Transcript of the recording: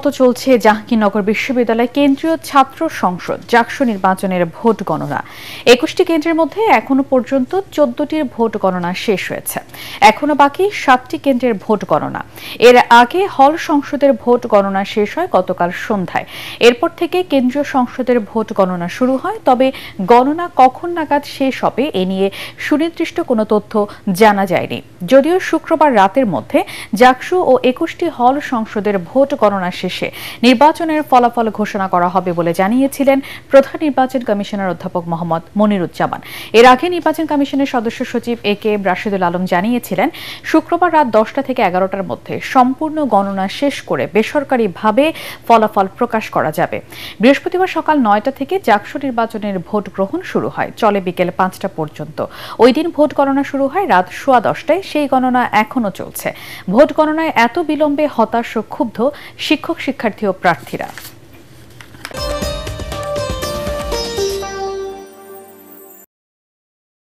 মতো চলছে জাহাঙ্গীরনগর বিশ্ববিদ্যালয় কেন্দ্রীয় ছাত্র সংসদ জাকসু নির্বাচনের ভোট গণনা। ২১টি কেন্দ্রের মধ্যে এখনো পর্যন্ত ১৪টির ভোট গণনা শেষ হয়েছে। এখনো বাকি ৭টি কেন্দ্রের ভোট গণনা। এর আগে হল সংসদের ভোট গণনা শেষ হয় গতকাল সন্ধ্যায়। এরপর থেকে কেন্দ্রীয় সংসদের ভোট গণনা শুরু হয়, তবে গণনা কখন নাগাদ শেষ হবে এ নিয়ে সুনির্দিষ্ট কোনো তথ্য জানা যায়নি। যদিও শুক্রবার রাতের মধ্যে জাকসু ও ২১টি হল সংসদের ভোট গণনা শেষে নির্বাচনের ফলাফল ঘোষণা করা হবে বলে জানিয়েছিলেন প্রধান নির্বাচন কমিশনার অধ্যাপক মোহাম্মদ মনিরুজ্জামান। এর আগে নির্বাচন কমিশনের সদস্য সচিব এ.কে.এম. রাশেদুল আলম জানিয়েছিলেন, শুক্রবার রাত ১০টা থেকে ১১টার মধ্যে সম্পূর্ণ গণনা শেষ করে বেসরকারিভাবে ফলাফল প্রকাশ করা যাবে। বৃহস্পতিবার সকাল ৯টা থেকে জাকসু নির্বাচনের ভোট গ্রহণ শুরু হয়, চলে বিকেল ৫টা পর্যন্ত। ওই দিন ভোট গণনা শুরু হয় রাত ১০:১০টায়, সেই গণনা এখনো চলছে। ভোট গণনায় এত বিলম্বে হতাশ ও ক্ষুব্ধ শিক্ষক, শিক্ষার্থী ও প্রার্থীরা।